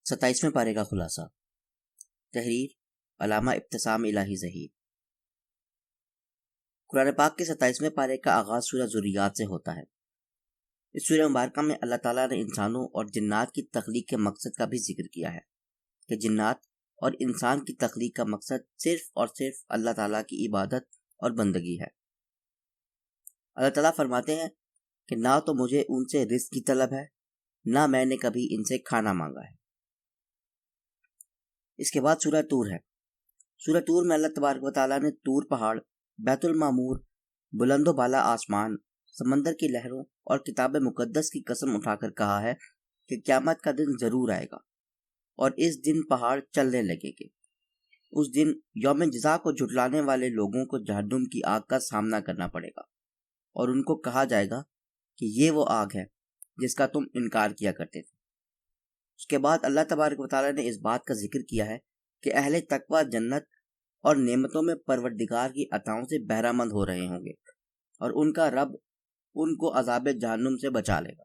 27ویں پارے کا خلاصہ۔ تحریر علامہ ابتسام الہی ظہیر۔ قرآن پاک کے 27ویں پارے کا آغاز سورہ ذریات سے ہوتا ہے۔ اس سورہ مبارکہ میں اللہ تعالیٰ نے انسانوں اور جنات کی تخلیق کے مقصد کا بھی ذکر کیا ہے کہ جنات اور انسان کی تخلیق کا مقصد صرف اور صرف اللہ تعالیٰ کی عبادت اور بندگی ہے۔ اللہ تعالیٰ فرماتے ہیں کہ نہ تو مجھے ان سے رزق کی طلب ہے، نہ میں نے کبھی ان سے کھانا مانگا ہے۔ اس کے بعد سورہ طور ہے۔ سورہ طور میں اللہ تبارک و تعالیٰ نے طور پہاڑ، بیت المعمور، بلند و بالا آسمان، سمندر کی لہروں اور کتاب مقدس کی قسم اٹھا کر کہا ہے کہ قیامت کا دن ضرور آئے گا اور اس دن پہاڑ چلنے لگے گے۔ اس دن یوم جزا کو جھٹلانے والے لوگوں کو جہنم کی آگ کا سامنا کرنا پڑے گا اور ان کو کہا جائے گا کہ یہ وہ آگ ہے جس کا تم انکار کیا کرتے تھے۔ اس کے بعد اللہ تبارک و تعالیٰ نے اس بات کا ذکر کیا ہے کہ اہل تقوی جنت اور نعمتوں میں پروردگار کی عطاؤں سے بہرہ مند ہو رہے ہوں گے اور ان کا رب ان کو عذاب جہنم سے بچا لے گا۔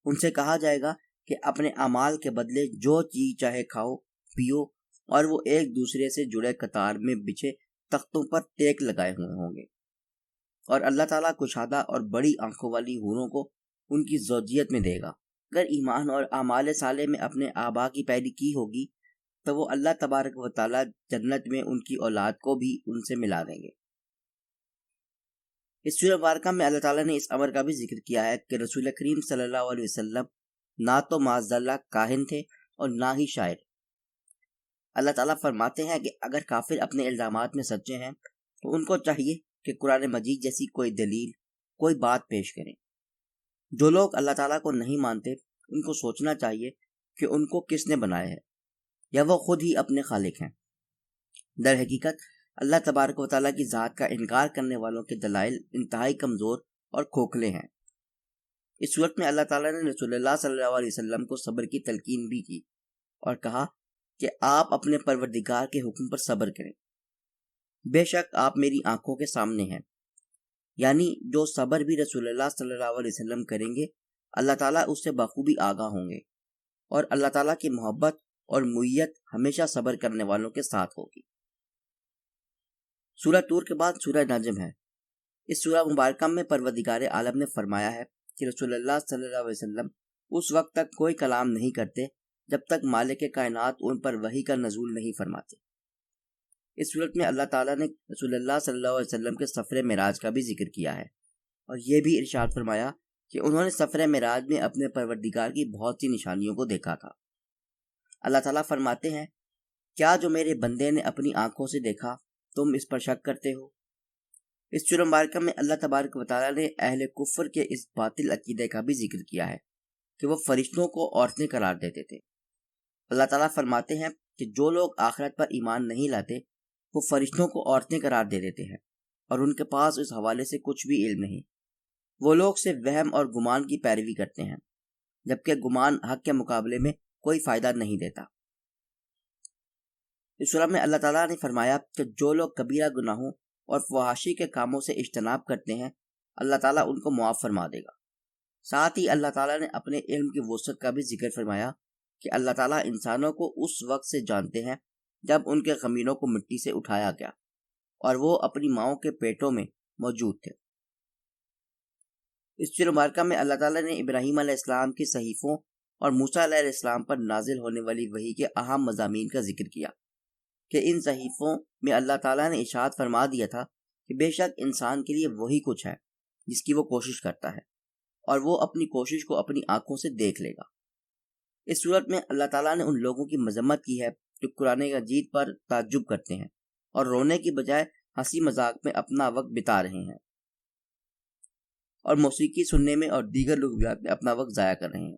ان سے کہا جائے گا کہ اپنے اعمال کے بدلے جو چیز چاہے کھاؤ پیو، اور وہ ایک دوسرے سے جڑے قطار میں بچھے تختوں پر ٹیک لگائے ہوئے ہوں گے، اور اللہ تعالیٰ کشادہ اور بڑی آنکھوں والی حوروں کو ان کی زوجیت میں دے گا۔ اگر ایمان اور اعمال صالح میں اپنے آبا کی پیروی کی ہوگی تو وہ اللہ تبارک و تعالیٰ جنت میں ان کی اولاد کو بھی ان سے ملا دیں گے۔ اس سورہ مبارکہ میں اللہ تعالیٰ نے اس امر کا بھی ذکر کیا ہے کہ رسول کریم صلی اللہ علیہ وسلم نہ تو معاذ اللہ کاہن تھے اور نہ ہی شاعر۔ اللہ تعالیٰ فرماتے ہیں کہ اگر کافر اپنے الزامات میں سچے ہیں تو ان کو چاہیے کہ قرآن مجید جیسی کوئی دلیل، کوئی بات پیش کریں۔ جو لوگ اللہ تعالیٰ کو نہیں مانتے ان کو سوچنا چاہیے کہ ان کو کس نے بنایا ہے، یا وہ خود ہی اپنے خالق ہیں۔ در حقیقت اللہ تبارک و تعالیٰ کی ذات کا انکار کرنے والوں کے دلائل انتہائی کمزور اور کھوکھلے ہیں۔ اس صورت میں اللہ تعالیٰ نے رسول اللہ صلی اللہ علیہ وسلم کو صبر کی تلقین بھی کی اور کہا کہ آپ اپنے پروردگار کے حکم پر صبر کریں، بے شک آپ میری آنکھوں کے سامنے ہیں۔ یعنی جو صبر بھی رسول اللہ صلی اللہ علیہ وسلم کریں گے اللہ تعالیٰ اس سے بخوبی آگاہ ہوں گے، اور اللہ تعالیٰ کی محبت اور معیت ہمیشہ صبر کرنے والوں کے ساتھ ہوگی۔ سورہ طور کے بعد سورہ نجم ہے۔ اس سورہ مبارکہ میں پروردگار عالم نے فرمایا ہے کہ رسول اللہ صلی اللہ علیہ وسلم اس وقت تک کوئی کلام نہیں کرتے جب تک مالک کائنات ان پر وحی کا نزول نہیں فرماتے۔ اس صورت میں اللہ تعالیٰ نے رسول اللہ صلی اللہ علیہ وسلم کے سفر معراج کا بھی ذکر کیا ہے اور یہ بھی ارشاد فرمایا کہ انہوں نے سفر معراج میں اپنے پروردگار کی بہت سی نشانیوں کو دیکھا تھا۔ اللہ تعالیٰ فرماتے ہیں کیا جو میرے بندے نے اپنی آنکھوں سے دیکھا تم اس پر شک کرتے ہو؟ اس سورہ مبارکہ میں اللہ تبارک و تعالیٰ نے اہل کفر کے اس باطل عقیدے کا بھی ذکر کیا ہے کہ وہ فرشتوں کو عورتیں قرار دیتے تھے۔ اللہ تعالیٰ فرماتے ہیں کہ جو لوگ آخرت پر ایمان نہیں لاتے وہ فرشتوں کو عورتیں قرار دے دیتے ہیں اور ان کے پاس اس حوالے سے کچھ بھی علم نہیں۔ وہ لوگ صرف وہم اور گمان کی پیروی کرتے ہیں، جبکہ گمان حق کے مقابلے میں کوئی فائدہ نہیں دیتا۔ اس سورہ میں اللہ تعالیٰ نے فرمایا کہ جو لوگ کبیرہ گناہوں اور فحاشی کے کاموں سے اجتناب کرتے ہیں اللہ تعالیٰ ان کو معاف فرما دے گا۔ ساتھ ہی اللہ تعالیٰ نے اپنے علم کی وسعت کا بھی ذکر فرمایا کہ اللہ تعالیٰ انسانوں کو اس وقت سے جانتے ہیں جب ان کے خمینوں کو مٹی سے اٹھایا گیا اور وہ اپنی ماؤں کے پیٹوں میں موجود تھے۔ اس سورہ مبارکہ میں اللہ تعالیٰ نے ابراہیم علیہ السلام کی صحیفوں اور موسیٰ علیہ السلام پر نازل ہونے والی وحی کے اہم مضامین کا ذکر کیا کہ ان صحیفوں میں اللہ تعالیٰ نے ارشاد فرما دیا تھا کہ بے شک انسان کے لیے وہی کچھ ہے جس کی وہ کوشش کرتا ہے، اور وہ اپنی کوشش کو اپنی آنکھوں سے دیکھ لے گا۔ اس صورت میں اللہ تعالیٰ نے ان لوگوں کی مذمت کی ہے جو قرآن مجید پر تعجب کرتے ہیں اور رونے کی بجائے ہنسی مذاق میں اپنا وقت بتا رہے ہیں اور موسیقی سننے میں اور دیگر لغویات میں اپنا وقت ضائع کر رہے ہیں۔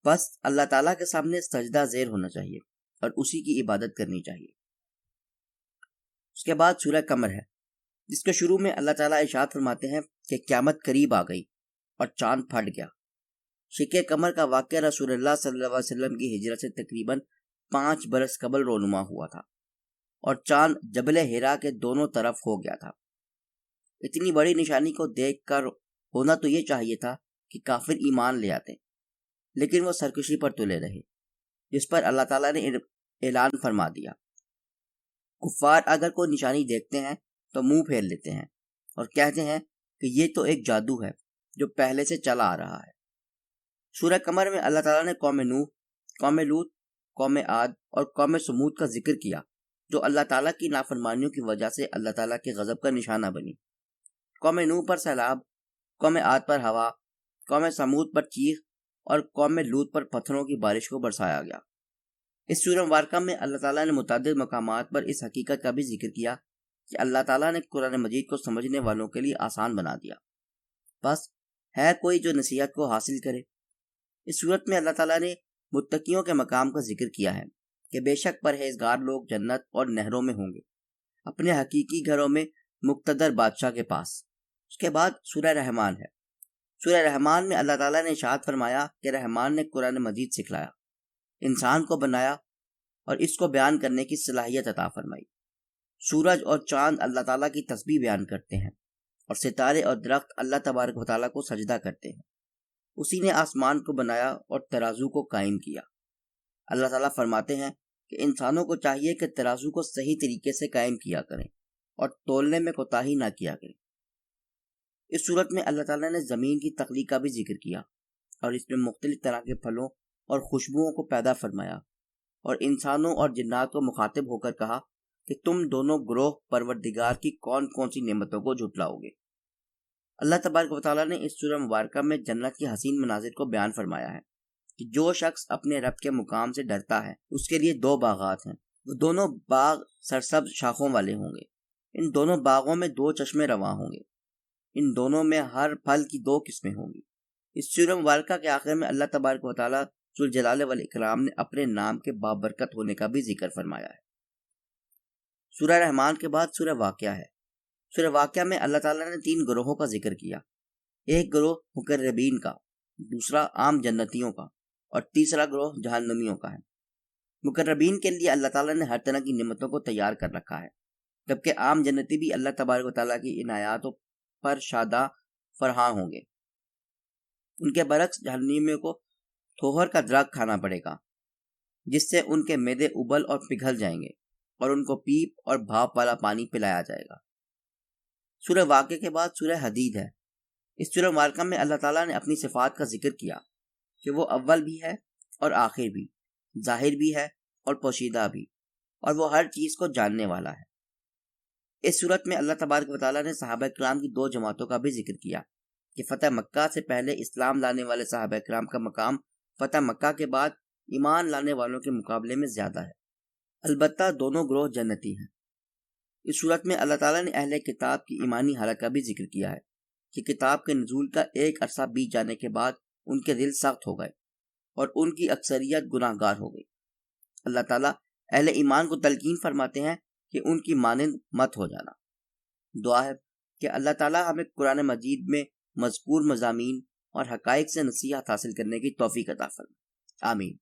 بس اللہ تعالیٰ کے سامنے سجدہ زیر ہونا چاہیے اور اسی کی عبادت کرنی چاہیے۔ اس کے بعد سورہ قمر ہے، جس کے شروع میں اللہ تعالیٰ ارشاد فرماتے ہیں کہ قیامت قریب آ گئی اور چاند پھٹ گیا۔ شق قمر کا واقعہ رسول اللہ صلی اللہ علیہ وسلم کی ہجرت سے تقریباً 5 برس قبل رونما ہوا تھا اور چاند جبل حرا کے دونوں طرف ہو گیا تھا۔ اتنی بڑی نشانی کو دیکھ کر ہونا تو یہ چاہیے تھا کہ کافر ایمان لے آتے، لیکن وہ سرکشی پر تلے رہے۔ جس پر اللہ تعالیٰ نے اعلان فرما دیا۔ کفار اگر کوئی نشانی دیکھتے ہیں تو منہ پھیر لیتے ہیں اور کہتے ہیں کہ یہ تو ایک جادو ہے جو پہلے سے چلا آ رہا ہے۔ سورہ قمر میں اللہ تعالیٰ نے قوم نوح، قوم لوط، قوم عاد اور قوم سمود کا ذکر کیا جو اللہ تعالیٰ کی نافرمانیوں کی وجہ سے اللہ تعالیٰ کے غضب کا نشانہ بنی۔ قوم نوح پر سیلاب، قوم عاد پر ہوا، قوم سمود پر چیخ اور قوم لوط پر پتھروں کی بارش کو برسایا گیا۔ اس سورہ مبارکہ میں اللہ تعالیٰ نے متعدد مقامات پر اس حقیقت کا بھی ذکر کیا کہ اللہ تعالیٰ نے قرآن مجید کو سمجھنے والوں کے لیے آسان بنا دیا، بس ہے کوئی جو نصیحت کو حاصل کرے۔ اس صورت میں اللہ تعالیٰ نے متقیوں کے مقام کا ذکر کیا ہے کہ بے شک پرہیزگار لوگ جنت اور نہروں میں ہوں گے، اپنے حقیقی گھروں میں مقتدر بادشاہ کے پاس۔ اس کے بعد سورہ رحمان ہے۔ سورہ رحمان میں اللہ تعالیٰ نے ارشاد فرمایا کہ رحمان نے قرآن مجید سکھلایا، انسان کو بنایا اور اس کو بیان کرنے کی صلاحیت عطا فرمائی۔ سورج اور چاند اللہ تعالیٰ کی تسبیح بیان کرتے ہیں اور ستارے اور درخت اللہ تبارک و تعالیٰ کو سجدہ کرتے ہیں۔ اسی نے آسمان کو بنایا اور ترازو کو قائم کیا۔ اللہ تعالیٰ فرماتے ہیں کہ انسانوں کو چاہیے کہ ترازو کو صحیح طریقے سے قائم کیا کریں اور تولنے میں کوتاہی نہ کیا کریں۔ اس صورت میں اللہ تعالیٰ نے زمین کی تخلیق کا بھی ذکر کیا اور اس میں مختلف طرح کے پھلوں اور خوشبوؤں کو پیدا فرمایا اور انسانوں اور جنات کو مخاطب ہو کر کہا کہ تم دونوں گروہ پروردگار کی کون کون سی نعمتوں کو جھٹلاؤ گے۔ اللہ تبارک و تعالیٰ نے اس سورہ مبارکہ میں جنت کی حسین مناظر کو بیان فرمایا ہے کہ جو شخص اپنے رب کے مقام سے ڈرتا ہے اس کے لیے 2 باغات ہیں، وہ دونوں باغ سرسبز شاخوں والے ہوں گے۔ ان دونوں باغوں میں 2 چشمے رواں ہوں گے، ان دونوں میں ہر پھل کی 2 قسمیں ہوں گی۔ اس سورہ مبارکہ کے آخر میں اللہ تبارک و تعالیٰ ذوالجلال والاکرام نے اپنے نام کے بابرکت ہونے کا بھی ذکر فرمایا ہے۔ سورہ رحمان کے بعد سورہ واقعہ ہے۔ سورہ واقعہ میں اللہ تعالیٰ نے 3 گروہوں کا ذکر کیا، ایک گروہ مقربین کا، دوسرا عام جنتیوں کا اور تیسرا گروہ جہنمیوں کا ہے۔ مقربین کے لیے اللہ تعالیٰ نے ہر طرح کی نعمتوں کو تیار کر رکھا ہے، جبکہ عام جنتی بھی اللہ تبارک و تعالیٰ کی عنایاتوں پر شاداں فرحاں ہوں گے۔ ان کے برعکس جہنمیوں کو تھوہر کا درخت کھانا پڑے گا جس سے ان کے معدے ابل اور پگھل جائیں گے اور ان کو پیپ اور بھاپ والا پانی پلایا جائے گا۔ سورہ واقعہ کے بعد سورہ حدید ہے۔ اس سورہ مبارکہ میں اللہ تعالیٰ نے اپنی صفات کا ذکر کیا کہ وہ اول بھی ہے اور آخر بھی، ظاہر بھی ہے اور پوشیدہ بھی، اور وہ ہر چیز کو جاننے والا ہے۔ اس صورت میں اللہ تبارک و تعالیٰ نے صحابہ کرام کی 2 جماعتوں کا بھی ذکر کیا کہ فتح مکہ سے پہلے اسلام لانے والے صحابہ کرام کا مقام فتح مکہ کے بعد ایمان لانے والوں کے مقابلے میں زیادہ ہے، البتہ دونوں گروہ جنتی ہیں۔ اس صورت میں اللہ تعالیٰ نے اہل کتاب کی ایمانی حالت کا بھی ذکر کیا ہے کہ کتاب کے نزول کا ایک عرصہ بیت جانے کے بعد ان کے دل سخت ہو گئے اور ان کی اکثریت گناہ گار ہو گئی۔ اللہ تعالیٰ اہل ایمان کو تلقین فرماتے ہیں کہ ان کی مانند مت ہو جانا۔ دعا ہے کہ اللہ تعالیٰ ہمیں قرآن مجید میں مذکور مضامین اور حقائق سے نصیحت حاصل کرنے کی توفیق عطا فرمائے۔ آمین۔